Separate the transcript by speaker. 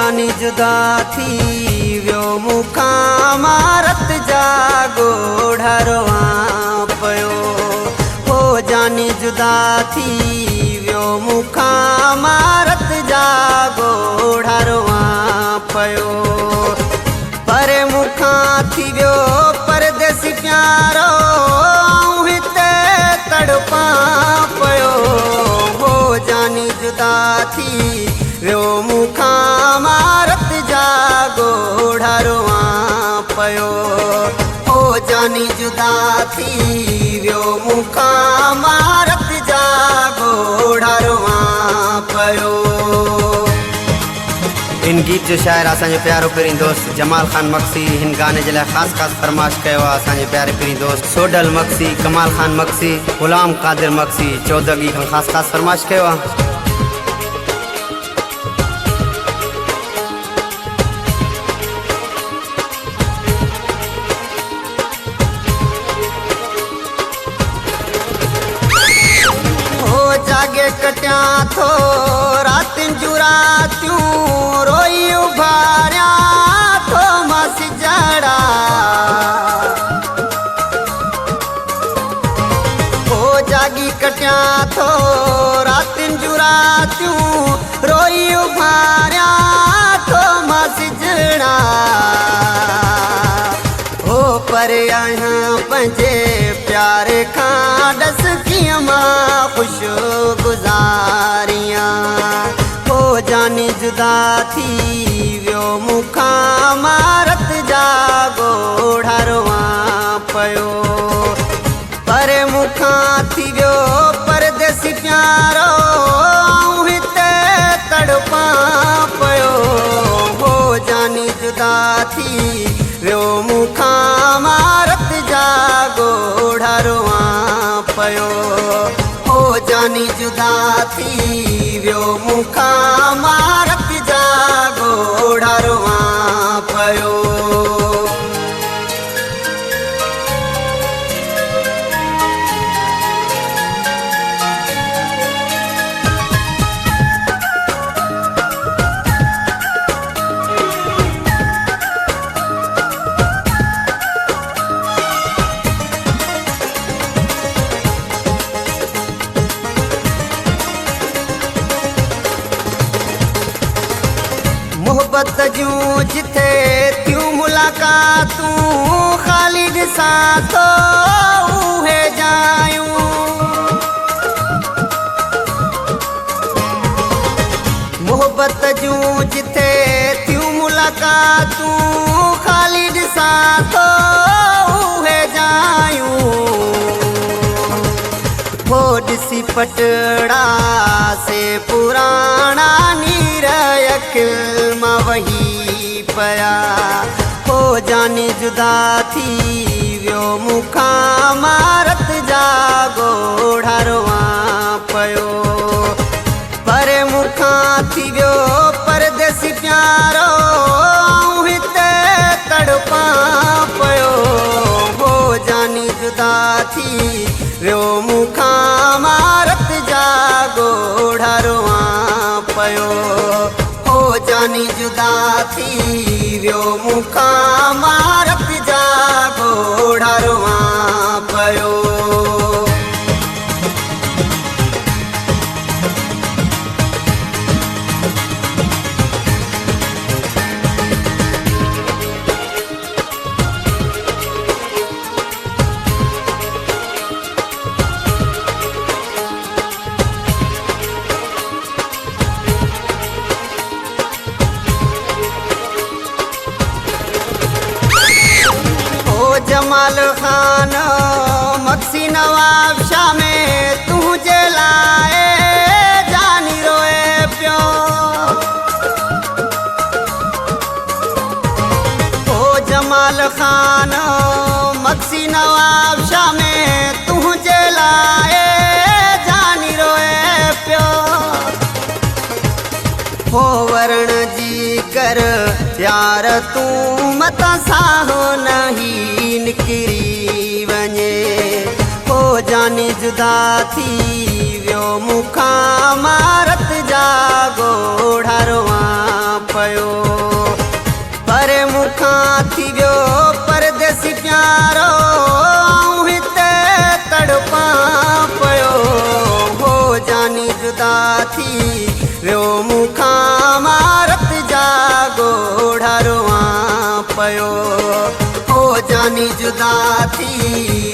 Speaker 1: जानी जुदा थी व्यो मुखा मारत जागो ढरवा पयो। हो जानी जुदा थी व्यो मुखा मारत जागो ढरवा पयो। पर मुखा थी व्यो परदेसी प्यारो हिते तड़पा पयो। हो जानी जुदा थी व्यो मुखा मारत जागो ढरवा पयो। हो जानी जुदा थी व्यो मुखा मारत जागो ढरवा पयो। इन गीत जो शायर असांजो प्यारो पहिरीं दोस्त जमाल खान मक्सी हिन गाने जे लाइ ख़ासि फरमाइश कयो आहे असांजे प्यारे पहिरीं दोस्त सोडल मक्सी, कमाल खान मक्सी, गुलाम कादिर मक्सी चौदगी खां ख़ासि फरमाइश कयो आहे। जागे कटिया थो रातिन जू रातियूं रोई उभारिया थो मस जड़ा। हो जागी कटिया थो रातिन जू रातियूं रोई उभारिया थो मस जड़ा। हो पर आहियां पंहिंजे प्यारे खां डस कीअं मां खुश गुजारियां। हो जानी जुदा थी व्यो मुखा मारत जागो ढरवा पयो। पर मुखा थी व्यो परदेसी प्यारो हिते तड़पा पयो। हो जानी जुदा थी व्यो मुखा मारत जागो ढरवा पयो। हो जानी जुदा थी व्यो मुखा मारत जागो ढरवा पयो। मोहब्बत जूं जिथे थियूं मुलाकातूं ख़ाली ॾिसां थो उहे जायूं। मोहब्बत जूं जिथे थियूं मुलाकातूं ख़ाली ॾिसां थो उहे जायूं। हो ॾिसी पटड़ा से पुराणा नीर अखिल मां वही पया। हो जानी जुदा थी व्यो मुखा मारत जागो ढरवा पयो। पर मुखा थी व्यो परदेसी प्यारो हिते तड़पा पयो। हो जानी जुदा थी व्यो मुखा मारत जागो ढरवा पयो। हो जानी जुदा थी व्यो मुखा मारत जागो ढरवा पयो। जमाल खान मक्सी नवाब शाह में तुझे लाए जानी रोए प्यो। ओ जमाल खान मक्सी नवाब शाह में तुझे लाए जानी रोए प्यो। हो वरण जी कर यार तू मत साहो नहीं निकरी वने। हो जानी जुदा थी व्यो मुखा मारत जागो ढरवा पयो पर मुखा थी वियो परदेसी प्यारो हिते तड़पा पयो हो जानी जुदा थी वियो मुखा मारत जा गोढ़ा रोआ पयो हो जानी जुदा थी